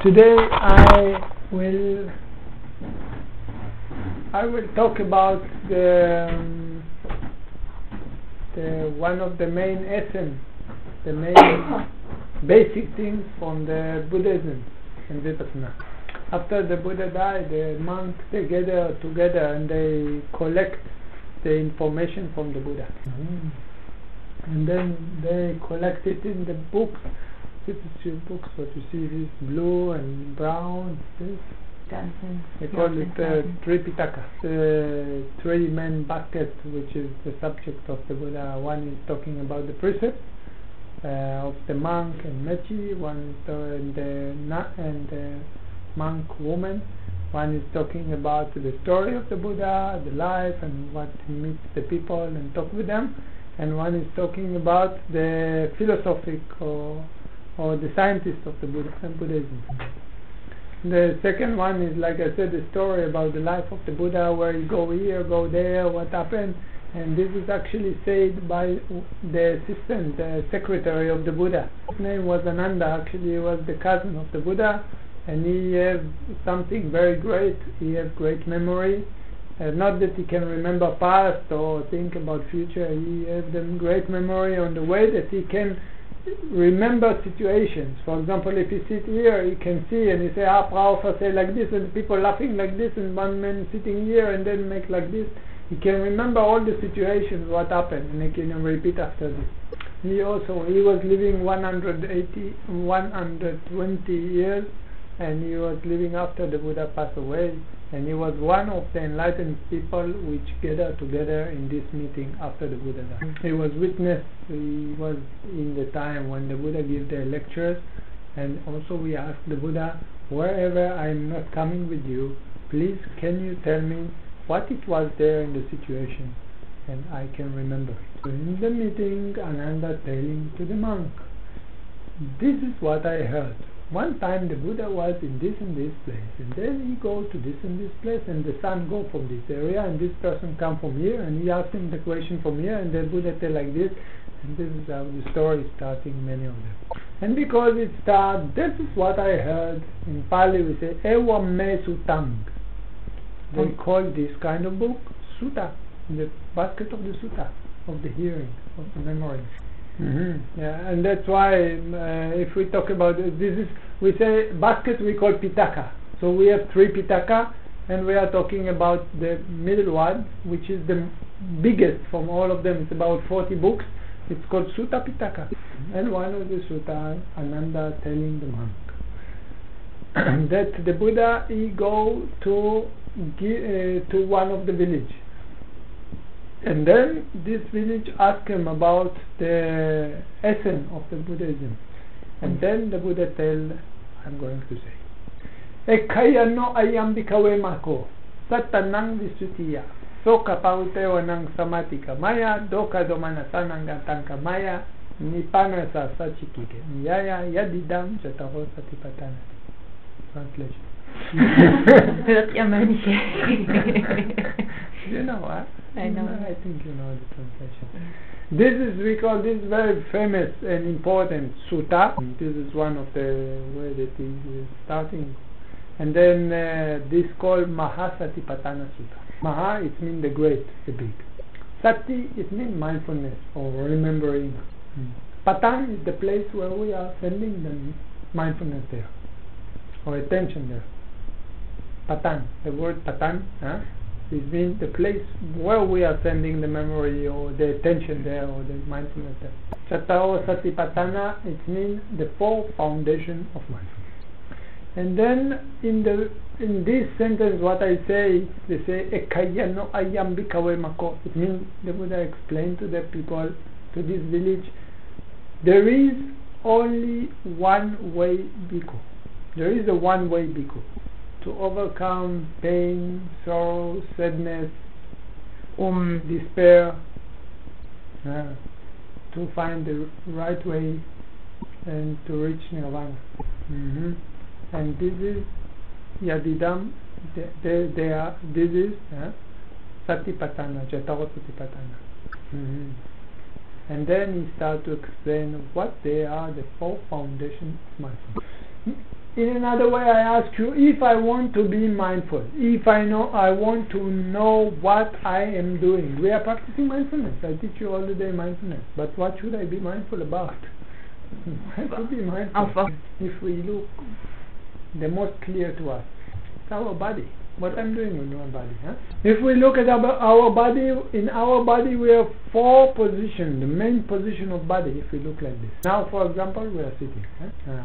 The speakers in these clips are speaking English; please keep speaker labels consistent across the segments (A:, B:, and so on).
A: Today I will talk about the one of the main essence, the main basic things from the Buddhism and Vipassana. After the Buddha died, the monks they gather together and they collect the information from the Buddha, and then they collect it in the books. This is your books. What you see is blue and brown. This they call it Tripitaka. The three main buckets, which is the subject of the Buddha. One is talking about the precepts of the monk and mechi. One is the monk woman. One is talking about the story of the Buddha, the life, and what he meets the people and talk with them. And one is talking about the philosophic or the scientists of the Buddhism. The second one is, like I said, the story about the life of the Buddha, where you go here, go there, what happened. And this is actually said by the assistant, the secretary of the Buddha. His name was Ananda. Actually, he was the cousin of the Buddha, and he has something very great. He has great memory. Not that he can remember past or think about future. He has the great memory on the way that he can remember situations. For example, if he sit here, he can see and he say, Phra Ofer say like this, and people laughing like this, and one man sitting here and then make like this. He can remember all the situations, what happened, and he can repeat after this. He was living 120 years, and he was living after the Buddha passed away, and he was one of the enlightened people which gathered together in this meeting after the Buddha died. He was witness. He was in the time when the Buddha gave the lectures, and also we asked the Buddha, wherever I am not coming with you, please can you tell me what it was there in the situation, and I can remember it. So in the meeting, Ananda telling to the monk, this is what I heard. One time the Buddha was in this and this place, and then he go to this and this place, and the sun go from this area, and this person come from here, and he asked him the question from here, and the Buddha tell like this, and this is how the story is starting, many of them. And because it starts, this is what I heard. In Pali we say, Ewa me sutang. They call this kind of book sutta, the basket of the sutta, of the hearing, of the memory. Yeah, and that's why if we talk about this is, we say basket we call pitaka. So we have three pitaka, and we are talking about the middle one, which is the biggest from all of them. It's about 40 books. It's called Sutta Pitaka. And one of the sutta, Ananda telling the monk that the Buddha he go to one of the village. And then this village asked him about the essence of the Buddhism. And then the Buddha tell, I'm going to say, Ekaya no ayam bikawe mako, satanang visutiya, soka pauteo nang samatika maya, doka domanasanang gatanka maya, nipana sa sachikike, niyaya yadidam jataho satipatana. Translation.
B: Hört ihr mal nicht.
A: You know what?
B: I know.
A: I think you know the translation. This is, we call this very famous and important sutta. This is one of the way that is starting. And then this called Mahasatipatthana Sutta. Maha, it means the great, the big. Sati, it means mindfulness or remembering. Patan is the place where we are sending the mindfulness there, or attention there. Patan, the word patan, it means the place where we are sending the memory or the attention there or the mindfulness there. Chattao Satipatthana, it means the four foundations of mindfulness. And then in this sentence, what I say, they say Ekaya no ayam bikawe mako. It means the Buddha explained to the people, to this village, there is only one way bhikkhu. There is a one way bhikkhu to overcome pain, sorrow, sadness, despair, to find the right way and to reach nirvana. And this is Yadidam, this is Satipatthana, Jataro Satipatthana. And then he started to explain what they are, the four foundations of mindfulness. In another way, I ask you, if I want to be mindful, if I want to know what I am doing. We are practicing mindfulness. I teach you all the day mindfulness. But what should I be mindful about? I should be mindful. If we look, the most clear to us, it's our body. What I'm doing with my body. If we look at our body, in our body we have 4 positions, the main position of body, if we look like this. Now, for example, we are sitting.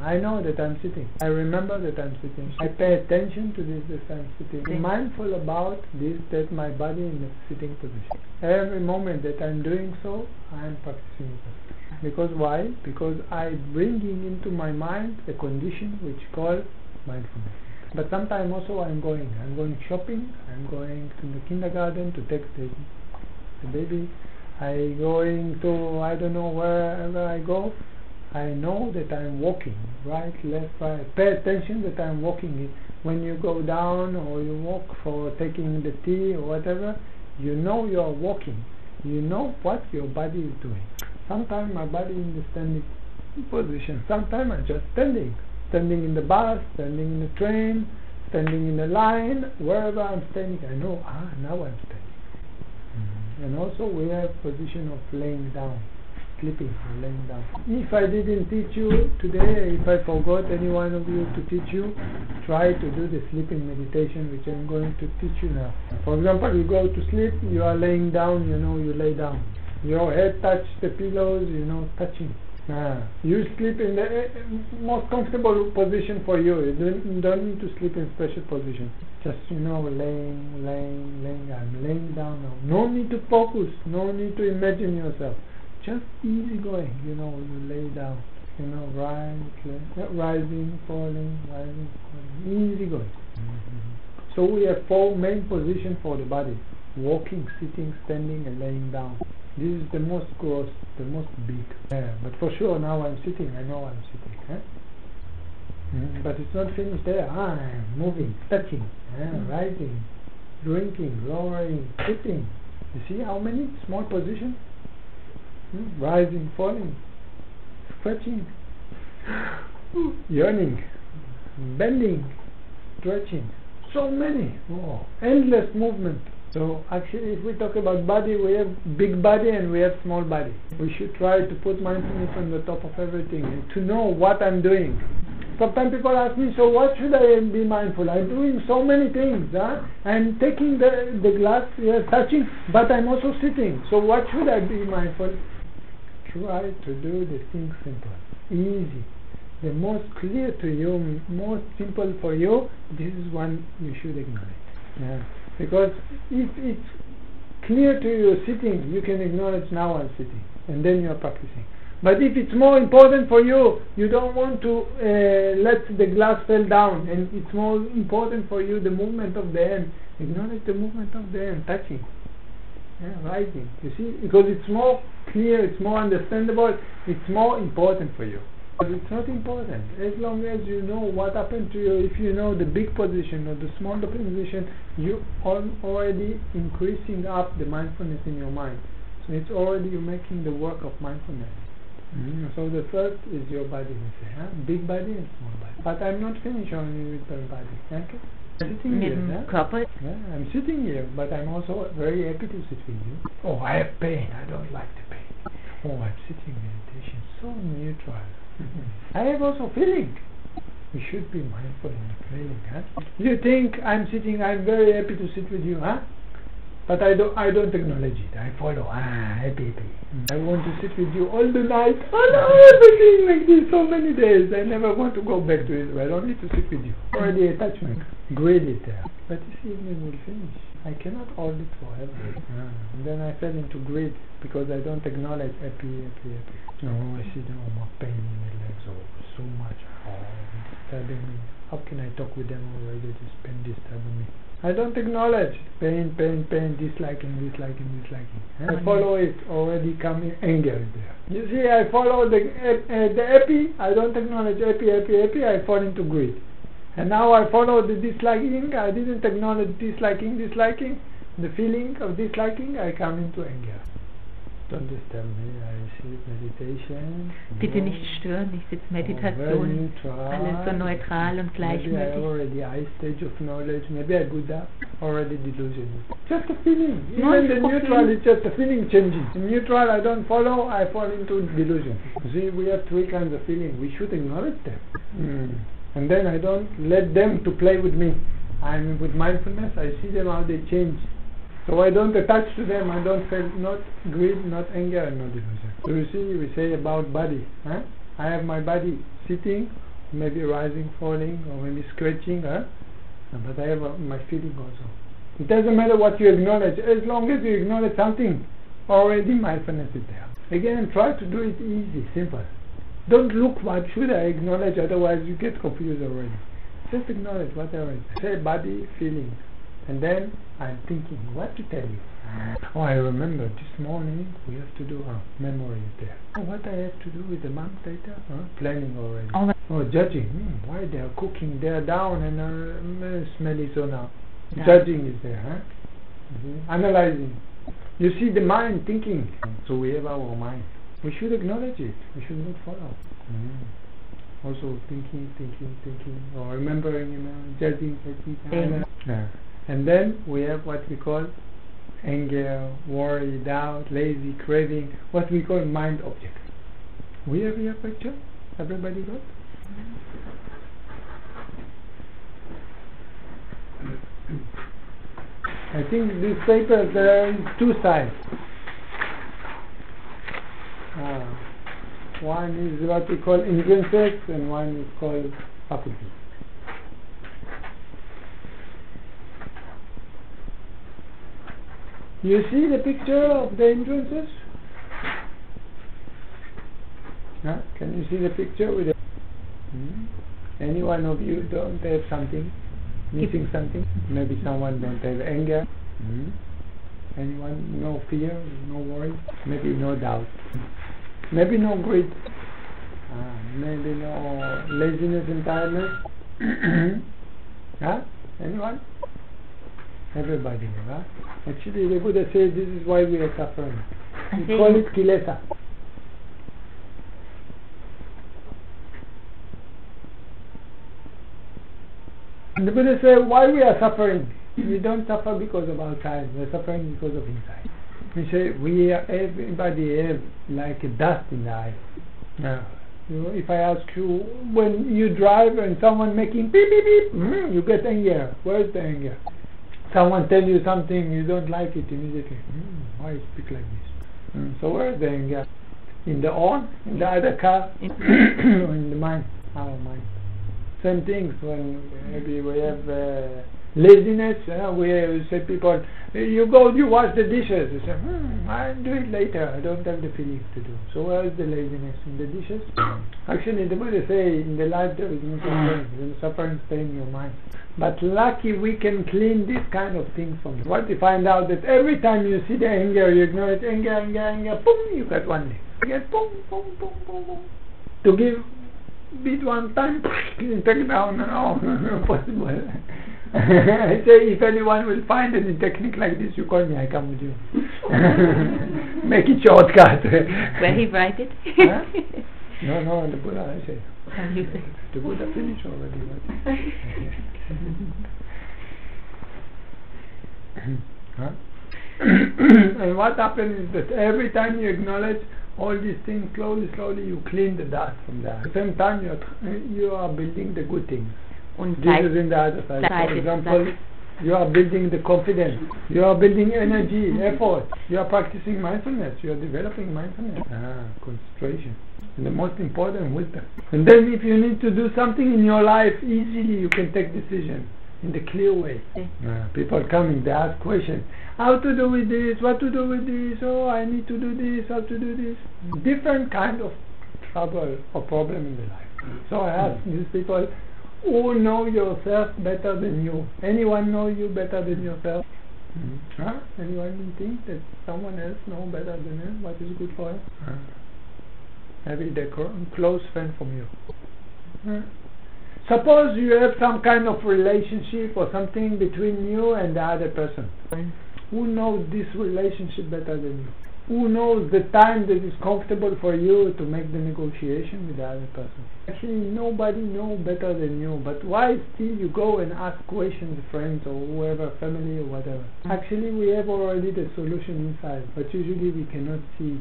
A: I know that I'm sitting. I remember that I'm sitting. I pay attention to this that I'm sitting. I'm mindful about this, that my body in the sitting position. Every moment that I'm doing so, I'm practicing it. Because why? Because I'm bringing into my mind a condition which is called mindfulness. But sometimes also I'm going shopping, I'm going to the kindergarten to take the baby, I'm going to, I don't know, wherever I go, I know that I'm walking, right, left, right, pay attention that I'm walking. When you go down or you walk for taking the tea or whatever, you know you are walking, you know what your body is doing. Sometimes my body in the standing position, sometimes I'm just standing in the bus, standing in the train, standing in the line, wherever I'm standing, I know, now I'm standing. And also we have position of laying down, sleeping or laying down. If I didn't teach you today, if I forgot any one of you to teach you, try to do the sleeping meditation which I'm going to teach you now. For example, you go to sleep, you are laying down, you know you lay down. Your head touches the pillows, you know, touching. You sleep in the most comfortable position for you. You don't need to sleep in special position. Just, you know, laying. I'm laying down now. No need to focus. No need to imagine yourself. Just easy going. You know, you lay down. You know, rising, falling, easy going. So we have 4 main positions for the body: walking, sitting, standing, and laying down. This is the most gross, the most big. But for sure now I'm sitting, I know I'm sitting. But it's not finished there. I'm moving, touching, rising, drinking, lowering, sitting. You see how many small positions? Rising, falling, stretching, yawning, bending, stretching. So many. Endless movement. So actually, if we talk about body, we have big body and we have small body. We should try to put mindfulness on the top of everything and to know what I'm doing. Sometimes people ask me, so what should I be mindful? I'm doing so many things. I'm taking the glass, touching, but I'm also sitting. So what should I be mindful? Try to do the things simple, easy. The most clear to you, most simple for you, this is one you should acknowledge. Because if it's clear to you sitting, you can acknowledge now I'm sitting, and then you are practicing. But if it's more important for you, you don't want to let the glass fall down, and it's more important for you the movement of the hand, acknowledge the movement of the hand, touching, rising. You see, because it's more clear, it's more understandable, it's more important for you. But it's not important. As long as you know what happened to you, if you know the big position or the small position, you are already increasing up the mindfulness in your mind. So it's already you making the work of mindfulness. So the first is your body, we say, big body and small body. But I'm not finished only with the body. Okay? I'm sitting here. I'm sitting here, but I'm also very happy to sit with you. Oh, I have pain. I don't like the pain. Oh, I'm sitting meditation, so neutral. I have also feeling. We should be mindful in the feeling. You think I'm sitting, I'm very happy to sit with you, but I don't acknowledge it. I follow. Happy. I want to sit with you all the night. I've been feeling like this so many days. I never want to go back to Israel. Only to sit with you. Already attachment. Greed is there. But this evening will finish. I cannot hold it forever. And then I fell into greed because I don't acknowledge happy. No, I see more pain in my legs. So much. Disturbing me. How can I talk with them already? This pain disturbing me. I don't acknowledge pain, disliking. I follow it, already coming, anger is there. You see, I follow the happy, I don't acknowledge happy, I fall into greed. And now I follow the disliking, I didn't acknowledge disliking, the feeling of disliking, I come into anger. Don't disturb me, I receive meditation.
B: Bitte nicht stören, ich sitze Meditation. Alles so neutral und
A: Maybe I
B: gleichmütig.
A: already high stage of knowledge, maybe I Buddha, already delusion. Just a feeling.
B: No,
A: Even the
B: it's okay.
A: neutral is just a feeling changing. In neutral I don't follow, I fall into delusion. See, we have three kinds of feeling. We should acknowledge them. And then I don't let them to play with me. I'm with mindfulness, I see them how they change. So I don't attach to them, I don't feel not greed, not anger, and not delusion. So you see, we say about body. Huh? I have my body sitting, maybe rising, falling, or maybe scratching, but I have my feeling also. It doesn't matter what you acknowledge, as long as you acknowledge something, already mindfulness is there. Again, try to do it easy, simple. Don't look what should I acknowledge, otherwise you get confused already. Just acknowledge whatever it is. Say body, feeling. And then I'm thinking, what to tell you? Oh, I remember this morning we have to do memory there. Oh, what I have to do with the monk later? Planning already. Oh, judging. Why they are cooking? They are down and smelly so now. Yeah. Judging is there, huh? Analyzing. You see the mind thinking. So we have our mind. We should acknowledge it. We should not follow. Also thinking, or remembering, judging. And then we have what we call anger, worry, doubt, lazy, craving, what we call mind objects. We have here a picture? Everybody got? I think this paper there is two sides. One is what we call hindrances and one is called faculties. You see the picture of the hindrances? Can you see the picture with the any one of you don't have something, missing something? Maybe someone don't have anger. Anyone? No fear, no worry, maybe no doubt, maybe no greed, maybe no laziness and tiredness. Anyone? Everybody, Actually, the Buddha says this is why we are suffering. We call it kilesa. And the Buddha says why we are suffering. We don't suffer because of outside. We are suffering because of inside. We say everybody have like a dust in the eye. If I ask you, when you drive and someone making beep beep beep, you get anger. Where is the anger? Someone tell you something, you don't like it immediately. Why you speak like this? So where is the anger? In the horn? In the other car? Or in the mind? Our mind. Same things when maybe we have laziness. We say people, you wash the dishes. You say, I'll do it later. I don't have the feelings to do. So where is the laziness? In the dishes? Actually, the Buddha say in the life there is no suffering. The suffering stay in your mind. But lucky we can clean this kind of things from you. What you find out that every time you see the anger, you ignore it, anger, boom, you get one leg. You get boom. To give beat one time, take down, no possible. I say if anyone will find any technique like this, you call me, I come with you. Make it shortcut.
B: Where he write it?
A: No, the Buddha, I say.
B: How you say?
A: The Buddha finished already. And what happens is that every time you acknowledge all these things, slowly you clean the dust from there. At the same time you are building the good things. This is in the other side. For example, you are building the confidence, you are building energy, effort, you are practicing mindfulness, you are developing mindfulness, concentration, and the most important, wisdom. And then if you need to do something in your life, easily you can take decisions in the clear way. People coming, they ask questions, how to do with this, what to do with this, I need to do this, how to do this. Different kind of trouble or problem in the life. So I ask these people, who know yourself better than you? Anyone know you better than yourself? Anyone think that someone else know better than him what is good for him? Maybe the close friend from you. Suppose you have some kind of relationship or something between you and the other person. Who knows this relationship better than you? Who knows the time that is comfortable for you to make the negotiation with the other person? Actually, nobody knows better than you, but why still you go and ask questions to friends or whoever, family or whatever? Actually, we have already the solution inside, but usually we cannot see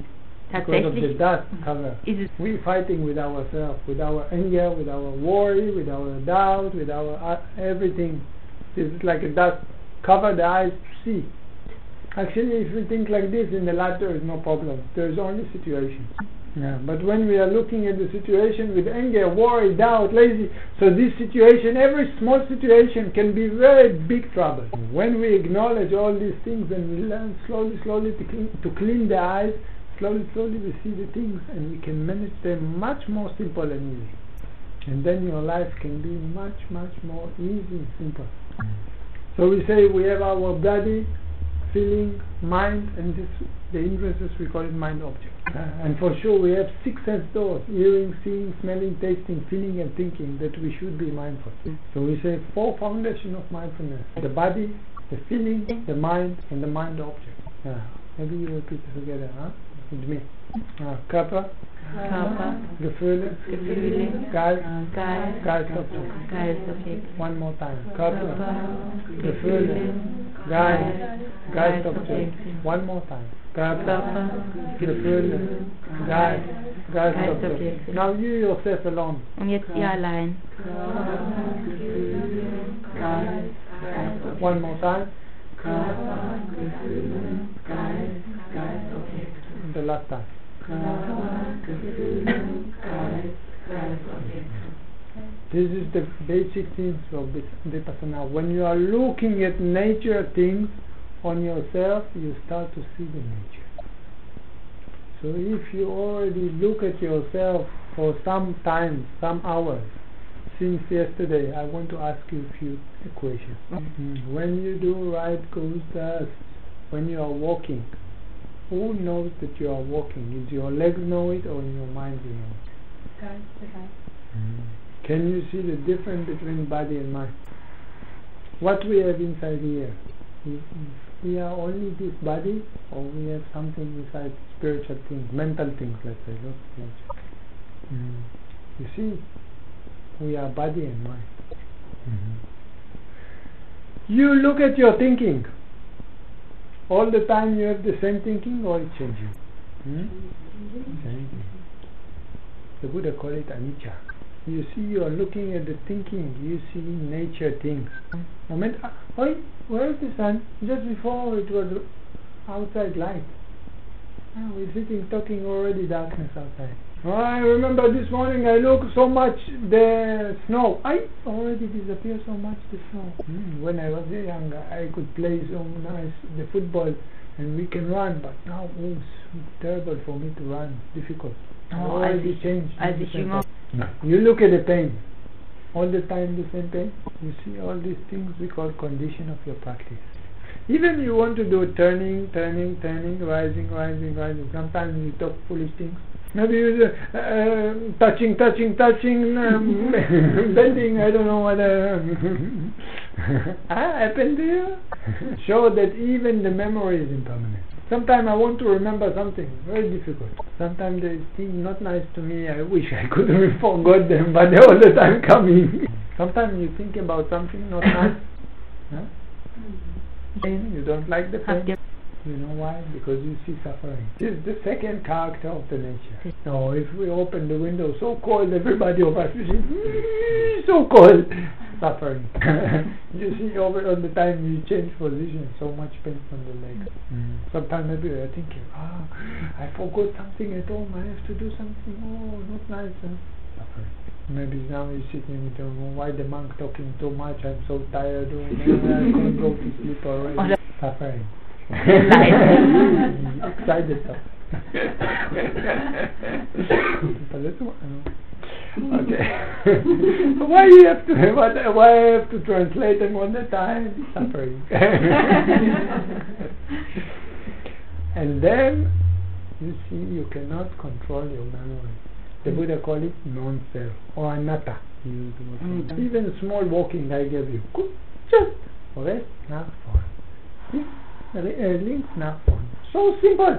A: because of the dust cover. We're fighting with ourselves, with our anger, with our worry, with our doubt, with our everything. It's like a dust cover the eyes to see. Actually, if we think like this, in the life there is no problem. There is only situations. Yeah. But when we are looking at the situation with anger, worry, doubt, lazy, so this situation, every small situation can be very big trouble. When we acknowledge all these things and we learn slowly to clean the eyes, slowly we see the things and we can manage them much more simple and easy. And then your life can be much more easy and simple. So we say we have our body, feeling, mind, and this, the interests, we call it mind object. And for sure we have 6 sense doors: hearing, seeing, smelling, tasting, feeling and thinking, that we should be mindful. So we say 4 foundations of mindfulness: the body, the feeling, the mind, and the mind object. Maybe you repeat it together, with me. Körper, Gefühle, Geistobjekt. One more time. Körper, Gefühle, Geistobjekt. One more time. Körper, Gefühle, Geistobjekt. Now you yourself alone.
B: Und jetzt ihr allein.
A: One more time. The last time. This is the basic things of Vipassana. When you are looking at nature things on yourself, you start to see the nature. So if you already look at yourself for some time, some hours, since yesterday, I want to ask you a few questions. When you do right goes dust, when you are walking, who knows that you are walking? Is your legs know it or in your mind you know it? Can you see the difference between body and mind? What we have inside here, we are only this body, or we have something inside, spiritual things, mental things, let's say, not nature. You see, we are body and mind. You look at your thinking. All the time you have the same thinking, or it's changing? Changing. The Buddha call it anicca. You see, you are looking at the thinking, you see nature things. Moment, where is the sun? Just before it was outside light. We're sitting talking, already darkness outside. I remember this morning I looked so much the snow. I already disappeared so much the snow. When I was younger, I could play so nice the football and we can run, but now it's terrible for me to run. Difficult. Already changed. You look at the pain. All the time the same pain. You see all these things we call condition of your practice. Even you want to do turning, rising. Sometimes you talk foolish things. Maybe you touching, bending, I don't know what happened to you. Show that even the memory is impermanent. Sometimes I want to remember something, very difficult. Sometimes there is things not nice to me, I wish I could have forgot them, but they're all the time coming. Sometimes you think about something not nice. You don't like the pain. You know why? Because you see suffering. This is the second character of the nature. Now, if we open the window, so cold, everybody of us, we see, so cold, suffering. You see, over all the time you change position, so much pain from the legs. Sometimes maybe you are thinking, I forgot something at home, I have to do something, not nice, suffering. Maybe now you're sitting and you don't know why the monk talking too much, I'm so tired, I can't go to sleep already. Suffering. Excited stuff. Okay. Why you have to? Why I have to translate them all the time? Suffering. And then you see, you cannot control your memory. The Buddha call it non-self or anatta. Even small walking I gave you. Just rest, not fall. Link, not fall. So simple.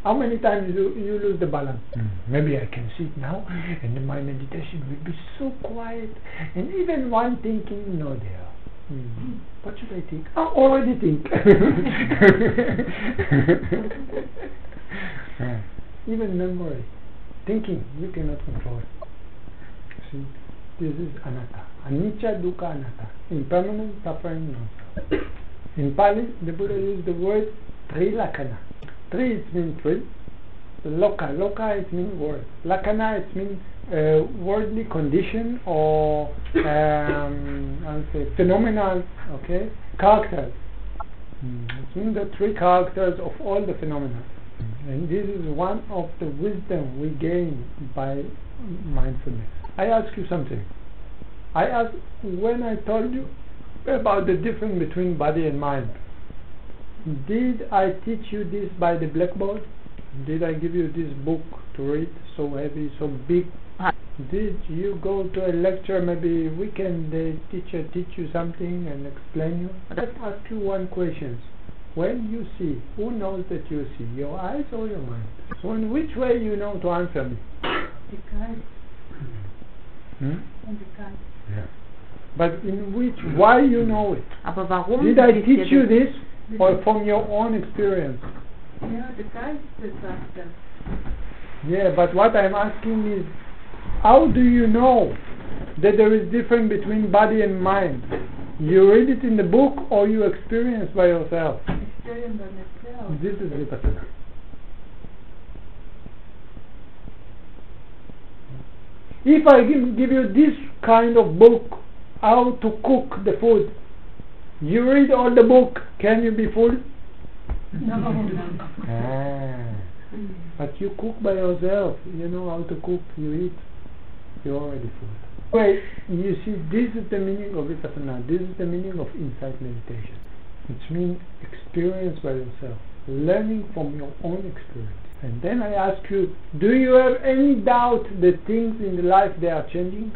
A: How many times you lose the balance? Maybe I can sit now and my meditation will be so quiet and even one thinking no there. What should I think? I already think. Even memory, thinking, you cannot control. See, this is anatta. Anicca, dukkha, anatta. Impermanent, suffering, non-self. In Pali, the Buddha used the word trilakkhana. Tri, it means three. Loka, it means word. Lakkhana, it means worldly condition or I'll say phenomenal, okay, characters. It means the three characters of all the phenomena. And this is one of the wisdom we gain by mindfulness. I ask you something. When I told you about the difference between body and mind, did I teach you this by the blackboard? Did I give you this book to read, so heavy, so big? Did you go to a lecture, maybe weekend, the teacher teach you something and explain you? Let's ask you one question. When you see, who knows that you see? Your eyes or your mind? So in which way you know to answer me?
B: The guide.
A: And
B: the guide.
A: Yeah. But in which, why you know it?
B: Aber warum
A: Did I teach you this or from your own experience?
B: Yeah, the guide sagt das.
A: Yeah, but what I'm asking is, how do you know that there is difference between body and mind? You read it in the book or you experience by yourself?
B: Experience by myself.
A: This is Vipassana. If I give you this kind of book, how to cook the food, you read all the book, can you be full?
B: No.
A: But you cook by yourself, you know how to cook, you eat, you're already full. Wait, you see, this is the meaning of Vipassana, this is the meaning of insight meditation. It means experience by yourself, learning from your own experience. And then I ask you, do you have any doubt that things in the life, they are changing?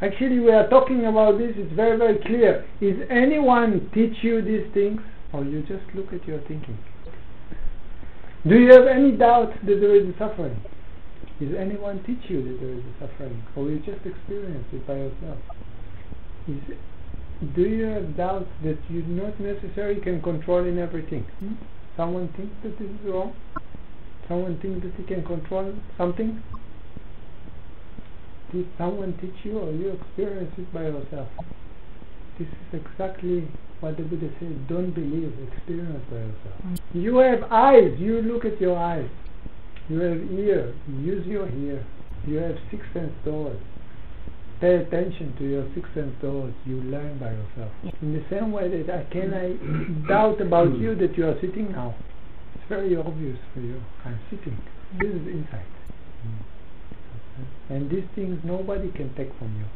A: Actually, we are talking about this, it's very, very clear. Is anyone teach you these things, or you just look at your thinking? Do you have any doubt that there is a suffering? Is anyone teach you that there is a suffering, or you just experience it by yourself? Do you have doubt that you not necessarily can control in everything? Someone thinks that this is wrong? Someone thinks that he can control something? Did someone teach you, or you experience it by yourself? This is exactly what the Buddha said, don't believe, experience by yourself. You have eyes, you look at your eyes. You have ear, use your ear. You have six sense doors. Pay attention to your six sense doors, you learn by yourself. In the same way that I doubt about you that you are sitting now. It's very obvious for you. I'm sitting. This is insight. And these things nobody can take from you.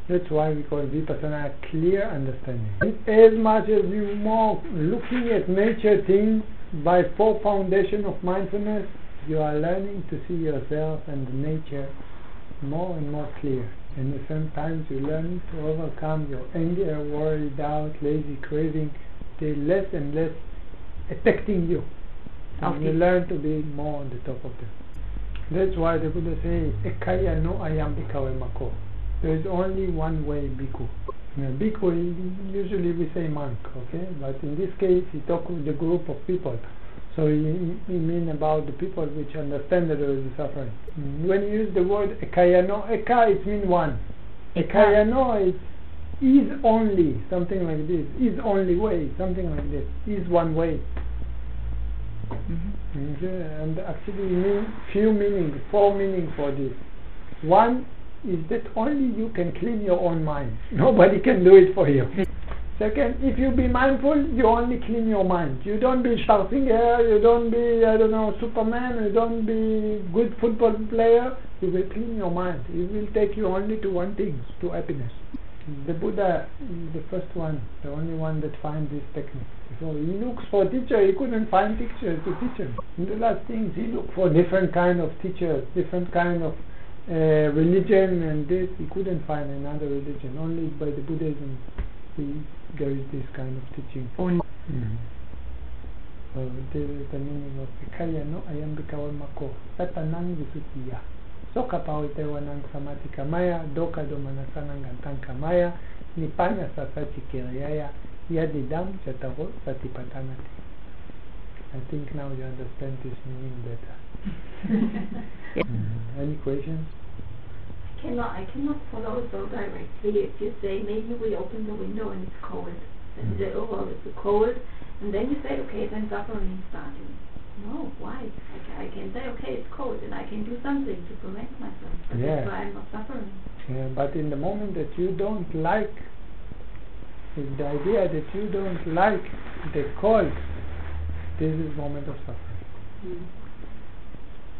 A: That's why we call Vipassana a clear understanding. As much as you more looking at nature things by four foundation of mindfulness, you are learning to see yourself and the nature more and more clear. And at the same time you're learning to overcome your anger, worry, doubt, lazy, craving. They're less and less affecting you. And you learn to be more on the top of them. That's why the Buddha says, Ekaya no ayam bhikkhave mako. There is only one way, bhikkhu. Bhikkhu, usually we say monk, okay? But in this case, he talks with the group of people. So he mean about the people which understand that there is suffering. When you use the word ekayano, eka, it means one. Ekayano is only, something like this. Is only way, something like this. Is one way. And actually few meanings, four meanings for this. One is that only you can clean your own mind. Nobody can do it for you. Second, if you be mindful, you only clean your mind. You don't be Schwarzenegger, you don't be, I don't know, Superman, you don't be good football player. You will clean your mind. It will take you only to one thing, to happiness. The Buddha is the first one, the only one that finds this technique. So he looks for a teacher, he couldn't find teachers to teach him. In the last things, he looked for different kind of teachers, different kind of religion, and this, he couldn't find another religion. Only by the Buddhism there is this kind of teaching. So this is the meaning of Vikaya no ayam bikawal mako. Satanang visutiya. Soka pawite wanang samati kamaya, doka domanasanang gantang kamaya, nipanya sasati kiriyaya, yadidam chataro satipatanati. I think now you understand this meaning better. Any questions?
C: I cannot follow so directly. If you say maybe we open the window and it's cold, then you say, oh well, it's cold, and then you say, okay, then suffering is starting. No, why? I can say, okay, it's cold, and I can do something to prevent myself. But that's why I'm not suffering.
A: Yeah, but in the moment that you don't like, with the idea that you don't like the cold, this is moment of suffering.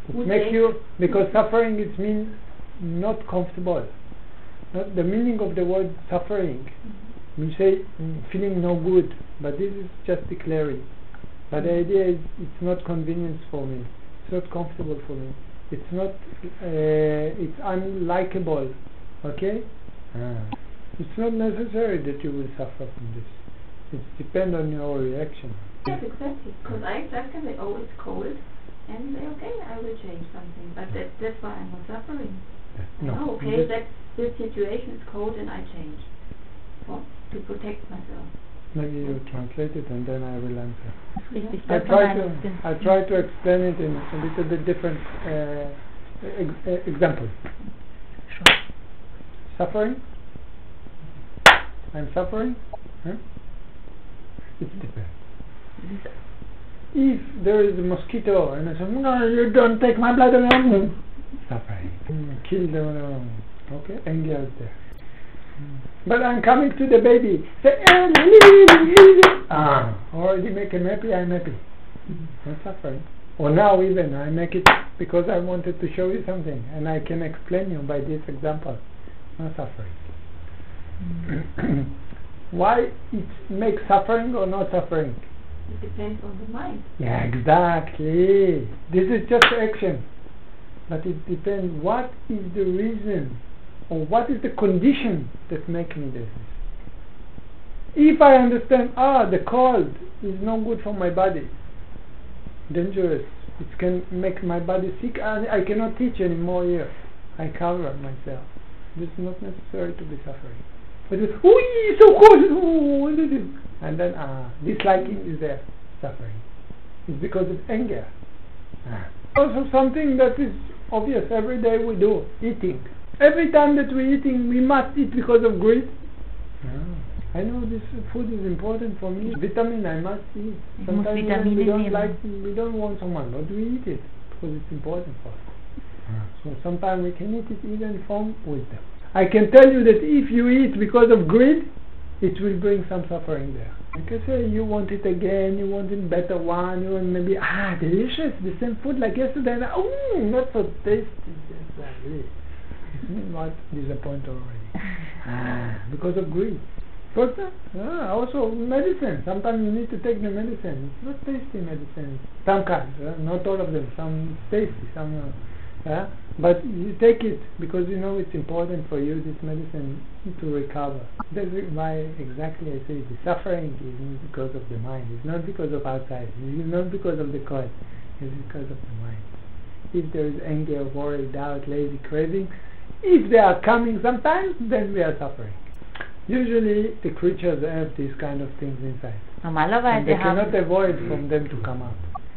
A: It makes you, because suffering it means not comfortable. Not the meaning of the word suffering. We say feeling no good, but this is just declaring. But the idea is it's not convenience for me. It's not comfortable for me. It's not. It's unlikable. Okay. It's not necessary that you will suffer from this. It depends on your reaction.
C: Yes, exactly. Because I can say, oh, it's cold, and say, okay, I will change something. But that's why I'm not suffering. No, okay, that this situation is cold, and I change to protect myself.
A: Maybe you translate it and then I will answer. I try to explain it in a little bit different example.
B: Sure.
A: Suffering? I'm suffering? It depends. If there is a mosquito and I say, no, you don't take my blood, suffering. Kill them. Okay, anger is there. But I'm coming to the baby. Say, already make him happy, I'm happy. Not suffering. Or now even, I make it because I wanted to show you something. And I can explain you by this example. Not suffering. Why it makes suffering or not suffering?
C: It depends on the mind.
A: Yeah, exactly. This is just action. But it depends what is the reason or what is the condition that makes me do this. If I understand, the cold is no good for my body, dangerous, it can make my body sick, and I cannot teach anymore here. I cover myself. This is not necessary to be suffering. But it's, so cold, and then disliking is there, suffering. It's because of anger. Also something that is obvious, every day we do, eating. Every time that we're eating, we must eat because of greed. I know this food is important for me. Vitamin I must eat. Sometimes we don't want someone, but we eat it because it's important for us. So sometimes we can eat it even from wisdom. I can tell you that if you eat because of greed, it will bring some suffering there. You can say you want it again, you want it better one, you want maybe, delicious, the same food like yesterday, not so tasty. Not disappointed already. Because of greed. But also medicine. Sometimes you need to take the medicine. It's not tasty medicine. Some kinds, not all of them. Some tasty, some. But you take it because you know it's important for you, this medicine, to recover. That's why exactly I say the suffering is because of the mind. It's not because of outside. It's not because of the cause. It's because of the mind. If there is anger, worry, doubt, lazy, craving, if they are coming sometimes, then we are suffering. Usually the creatures have these kind of things inside. And they cannot avoid from them to come out.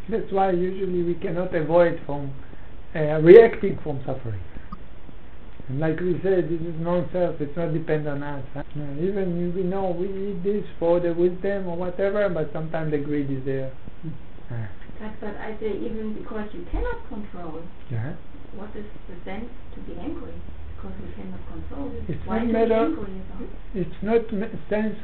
A: That's why usually we cannot avoid from reacting from suffering. And like we said, this is non-self, it's not dependent on us. Even we know we eat this for the wisdom or whatever, but sometimes the greed is there.
C: But I say even because you cannot control, what is the sense to be angry? Because we cannot control it.
A: It's not matter. It's not sense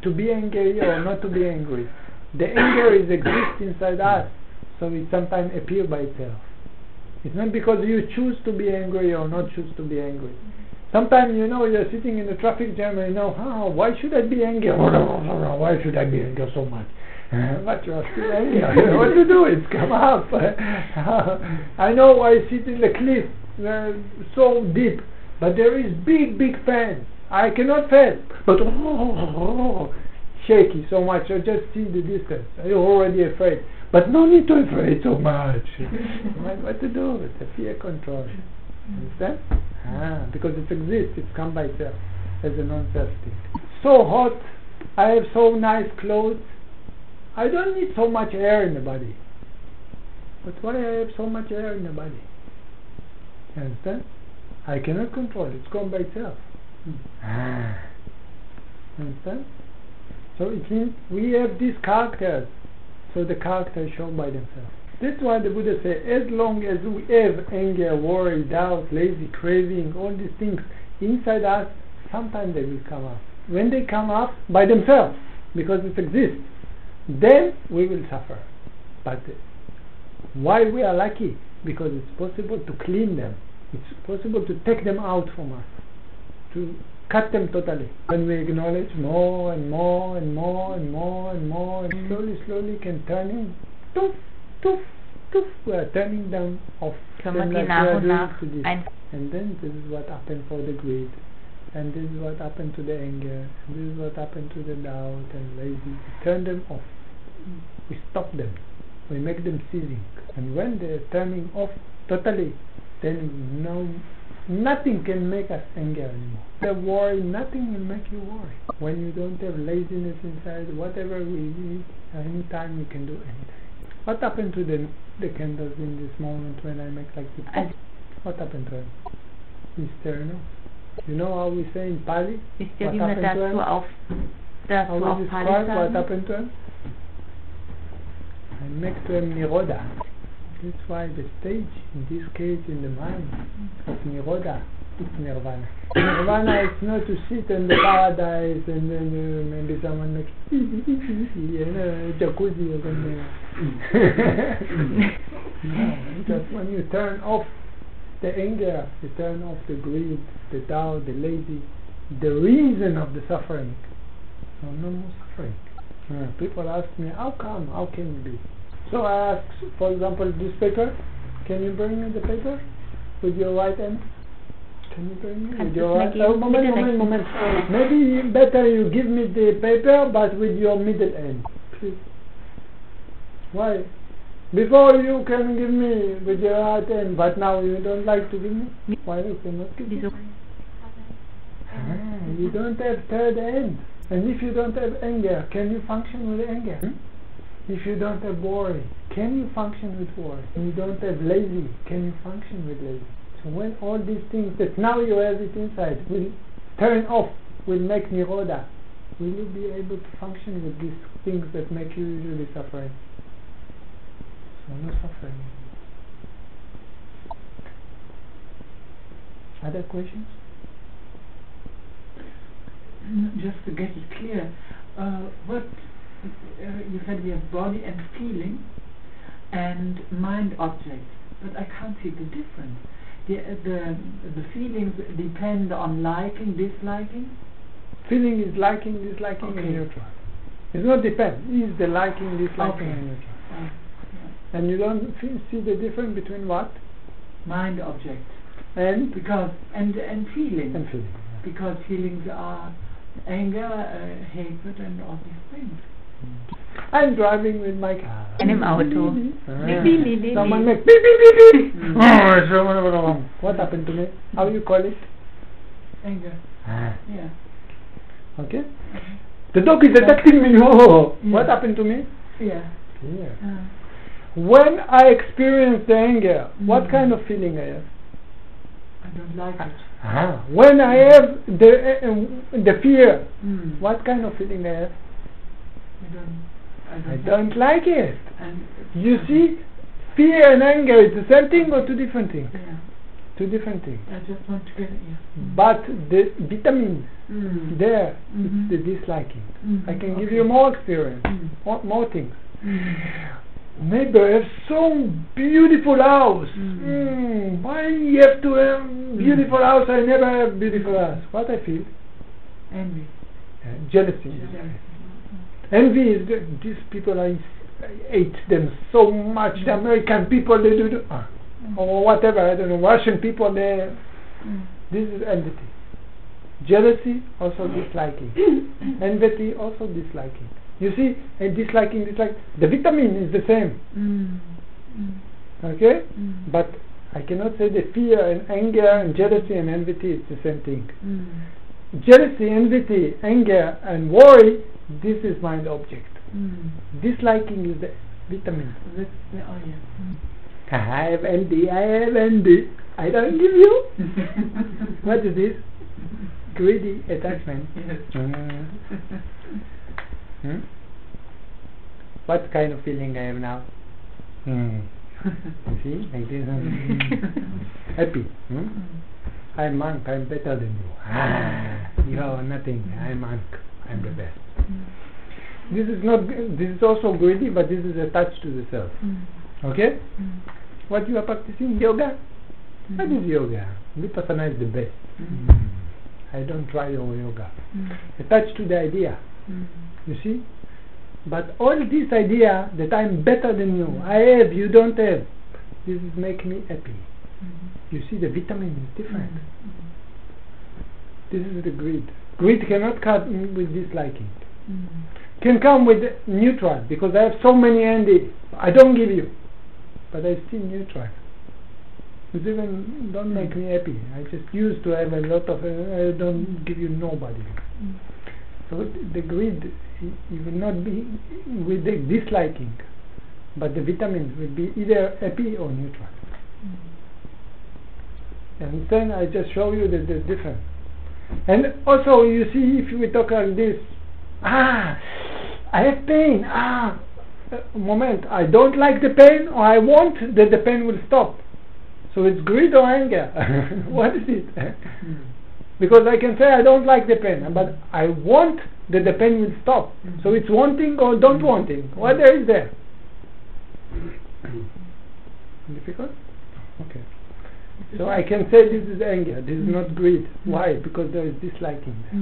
A: to be angry or not to be angry. The anger exists inside us, so it sometimes appears by itself. It's not because you choose to be angry or not choose to be angry. Sometimes you're sitting in a traffic jam and why should I be angry? Why should I be angry so much? But you are still angry. What to do? It's come up. I know I sit in the cliff so deep, but there is big fans. I cannot face. But shaky so much, or just see the distance. You're already afraid. But no need to afraid so much. What to do? It's a fear control. Understand? Because it exists, it's come by itself as a non-self thing. So hot, I have so nice clothes. I don't need so much air in the body. But why I have so much air in the body? You understand? I cannot control it, it's gone by itself. Understand? So it means we have these characters. So the characters shown by themselves. That's why the Buddha said, as long as we have anger, worry, doubt, lazy, craving, all these things inside us, sometimes they will come up. When they come up by themselves, because it exists, then we will suffer. But why we are lucky? Because it's possible to clean them. It's possible to take them out from us, to cut them totally. When we acknowledge more and more and more and more and more, and slowly can turn in. Toof, toof, toof. We are turning them off. Then like we are doing to this. And then this is what happened for the greed. And this is what happened to the anger. And this is what happened to the doubt and lazy. We turn them off. We stop them. We make them ceasing. And when they are turning off totally, then nothing can make us anger anymore. The worry, nothing will make you worry. When you don't have laziness inside, whatever we need, anytime you can do anything. What happened to the candles in this moment when I make like this? What happened to them? He's turning off. You know how we say in Pali? What happened to them? How we describe what happened to them? I make to them Nirodha. That's why the stage, in this case in the mind, of Nirodha, is Nirvana. Nirvana is not to sit in the paradise and then maybe someone makes jacuzzi or something. No, just when you turn off the anger, you turn off the greed, the doubt, the lazy, the reason of the suffering. So no more suffering. People ask me, how come? How can it be? So I ask, for example, this paper. Can you bring me the paper with your right hand? Can you bring me with your right hand? Moment. Maybe better you give me the paper, but with your middle hand, please. Why? Before you can give me with your right hand, but now you don't like to give me? Why you cannot give me? You don't have third hand. And if you don't have anger, can you function with anger? If you don't have worry, can you function with worry? When you don't have lazy, can you function with lazy? So when all these things that now you have it inside will turn off, will make Nirodha, will you be able to function with these things that make you usually suffering? So no suffering. Other questions?
D: Just to get it clear, you said we have body and feeling and mind objects, but I can't see the difference. The feelings depend on liking, disliking?
A: Feeling is liking, disliking, and neutral. It's not depend. It's the liking, disliking, and neutral.
D: Yeah.
A: And you don't see the difference between what?
D: Mind objects.
A: And?
D: Because and feeling.
A: And feeling.
D: Yeah. Because feelings are anger, hatred, and all these things.
A: I'm driving with my car.
B: In einem Auto.
A: Someone makes beep beep beep beep. What happened to me? How you call it?
D: Anger. Yeah.
A: Okay. The dog is attacking me. Oh, what happened to me?
D: Fear.
A: Fear. When I experience the anger, what kind of feeling I have?
D: I don't like it.
A: When I have the fear, what kind of feeling I have? I don't like it.
D: And
A: you see, fear and anger is the same thing or two different things?
D: Yeah.
A: Two different things.
D: I just want to get it, yeah.
A: But the vitamin there, it's the disliking. I can give you more experience, more things. Neighbor have so beautiful house. Why you have to have beautiful house? I never have beautiful house. What I feel?
D: Envy.
A: Jealousy. Envy is these people. I hate them so much. The American people, they do or whatever. I don't know. Russian people, they. This is enmity. Jealousy, also disliking. Envy, also disliking. You see, and disliking, the vitamin is the same. Okay? But I cannot say that fear and anger and jealousy and envy is the same thing. Jealousy, envy, anger and worry, this is mind object. Disliking is the vitamin.
D: That's the
A: I have envy, I don't give you. What is this? Greedy attachment. What kind of feeling I have now? You see, like this. Happy. I'm monk, I'm better than you. You are nothing, I'm monk, I'm the best. This is also greedy, but this is attached to the self. Okay? What you are practicing? Yoga? What is yoga? Vipassana is the best. I don't try your yoga. Attached to the idea. You see? But all this idea that I'm better than you, I have, you don't have, this is make me happy. You see, the vitamin is different. This is the greed. Greed cannot come with disliking. Can come with neutral, because I have so many envy. I don't give you, but I still neutral. It even don't make me happy. I just used to have a lot of. I don't give you nobody. So the greed, it will not be with the disliking, but the vitamins will be either happy or neutral. And then I just show you that there's difference. And also, you see, if we talk like this, I have pain. Moment, I don't like the pain, or I want that the pain will stop. So it's greed or anger. What is it? Because I can say I don't like the pain, but I want that the pain will stop. So it's wanting or don't wanting. What there is there? Difficult? Okay. So I can say this is anger, this is not greed. Why? Because there is disliking there.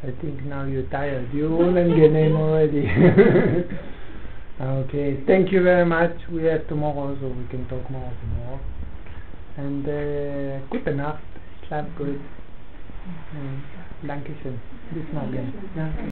A: I think now you're tired. You all in your name already. Okay, thank you very much. We have tomorrow, so we can talk more tomorrow. And gute Nacht. Schlaf gut. Dankeschön. Bis morgen.